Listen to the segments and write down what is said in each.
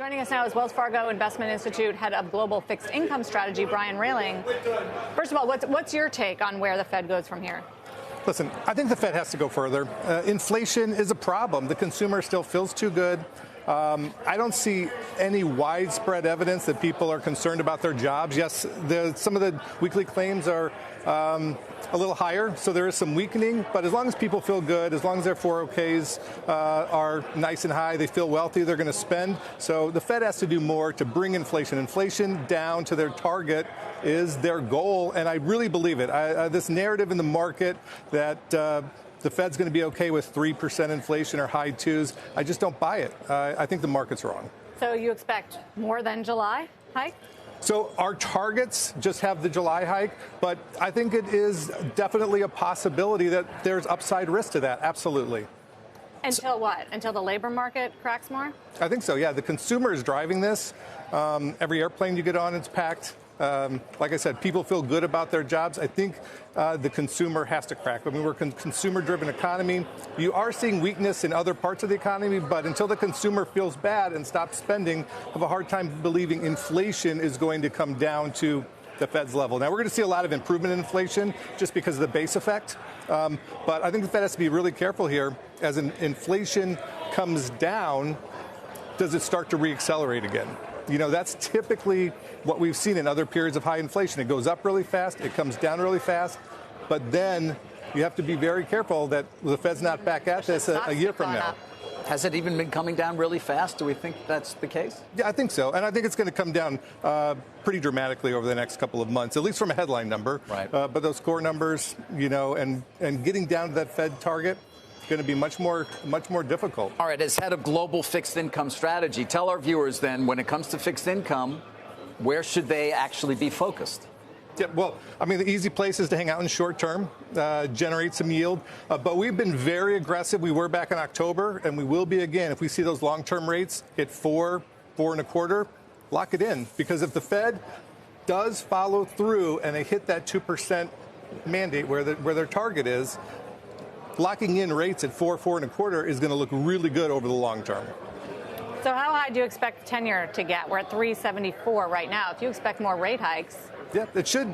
Joining us now is Wells Fargo Investment Institute head of global fixed income strategy, Brian Rehling. First of all, what's your take on where the Fed goes from here? Listen, I think the Fed has to go further. Inflation is a problem. The consumer still feels too good. I don't see any widespread evidence that people are concerned about their jobs. Yes, some of the weekly claims are a little higher, so there is some weakening. But as long as people feel good, as long as their 401ks are nice and high, they feel wealthy, they're going to spend. So the Fed has to do more to bring inflation down to their target is their goal, and I really believe it. This narrative in the market that the Fed's going to be okay with 3% inflation or high twos, I just don't buy it. I think the market's wrong. So you expect more than July hike? So our targets just have the July hike, but I think it is definitely a possibility that there's upside risk to that. Absolutely. Until what? Until the labor market cracks more? I think so, yeah. The consumer is driving this. Every airplane you get on, it's packed. Like I said, people feel good about their jobs. I think the consumer has to crack. I mean, we're a consumer-driven economy. You are seeing weakness in other parts of the economy, but until the consumer feels bad and stops spending, I have a hard time believing inflation is going to come down to the Fed's level. Now, we're going to see a lot of improvement in inflation just because of the base effect. But I think the Fed has to be really careful here. As inflation comes down, does it start to reaccelerate again? You know, that's typically what we've seen in other periods of high inflation. It goes up really fast, it comes down really fast, but then you have to be very careful that the Fed's not back at this a year from now. Has it even been coming down really fast? Do we think that's the case? Yeah, I think so. And I think it's going to come down pretty dramatically over the next couple of months, at least from a headline number. Right. But those core numbers, you know, and getting down to that Fed target, going to be much more difficult. All right, as head of global fixed income strategy, tell our viewers then, when it comes to fixed income, where should they actually be focused? Yeah, well, I mean, the easy place is to hang out in short term, generate some yield. But we've been very aggressive. We were back in October, and we will be again. If we see those long-term rates hit 4.25, lock it in. Because if the Fed does follow through and they hit that 2% mandate where their target is, locking in rates at 4.25 is going to look really good over the long term. So how high do you expect the 10-year to get? We're at 3.74 right now. If you expect more rate hikes. Yeah, it should.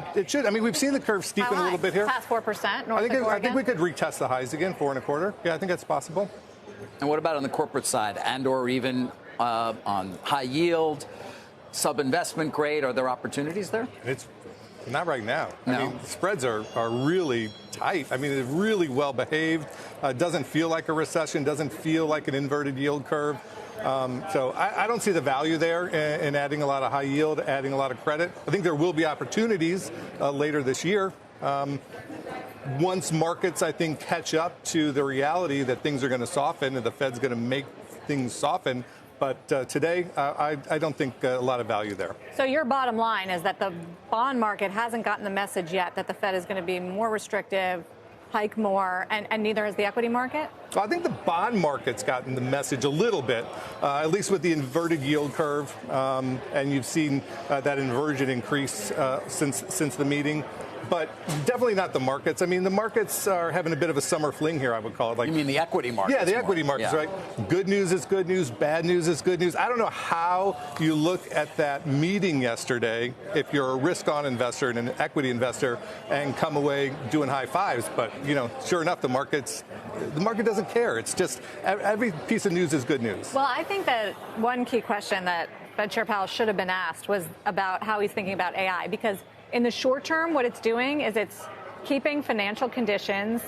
I mean, we've seen the curve steepen a little bit here. Past 4%, North I think we could retest the highs again, 4.25. Yeah, I think that's possible. And what about on the corporate side or even on high yield, sub-investment grade? Are there opportunities there? It's not right now. No. I mean, spreads are really tight. I mean, it's really well behaved. Doesn't feel like a recession. Doesn't feel like an inverted yield curve. So I don't see the value there in adding a lot of high yield, adding a lot of credit. I think there will be opportunities later this year. Once markets, I think, catch up to the reality that things are going to soften and the Fed's going to make things soften. But today, I don't think a lot of value there. So your bottom line is that the bond market hasn't gotten the message yet that the Fed is going to be more restrictive, hike more, and neither has the equity market? Well, I think the bond market's gotten the message a little bit, at least with the inverted yield curve. And you've seen that inversion increase since the meeting. But definitely not the markets. I mean, the markets are having a bit of a summer fling here, I would call it. You mean the equity markets? Yeah, the equity markets, right? Good news is good news. Bad news is good news. I don't know how you look at that meeting yesterday if you're a risk-on investor and an equity investor and come away doing high fives. But, you know, sure enough, the market doesn't care. It's just every piece of news is good news. Well, I think that one key question that Fed Chair Powell should have been asked was about how he's thinking about AI, because in the short term, what it's doing is it's keeping financial conditions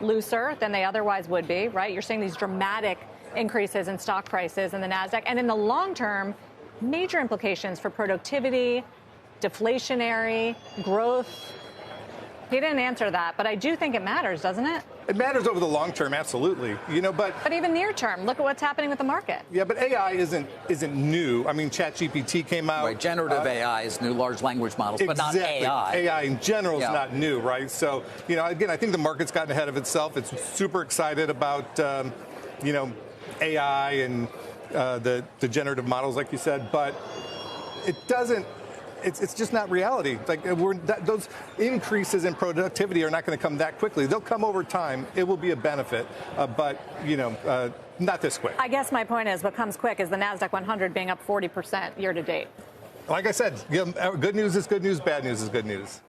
looser than they otherwise would be, right? You're seeing these dramatic increases in stock prices in the NASDAQ. And in the long term, major implications for productivity, deflationary, growth. He didn't answer that, but I do think it matters, doesn't it? It matters over the long term, absolutely. You know, but even near term, look at what's happening with the market. Yeah, but AI isn't new. I mean, ChatGPT came out. Right, generative AI is new, large language models, exactly. But not AI. AI in general is not new, right? So, you know, again, I think the market's gotten ahead of itself. It's super excited about, you know, AI and the generative models, like you said, but it doesn't. It's just not reality. Like those increases in productivity are not going to come that quickly. They'll come over time. It will be a benefit, but you know, Not this quick. I guess my point is what comes quick is the NASDAQ 100 being up 40% year to date. Like I said, good news is good news, bad news is good news.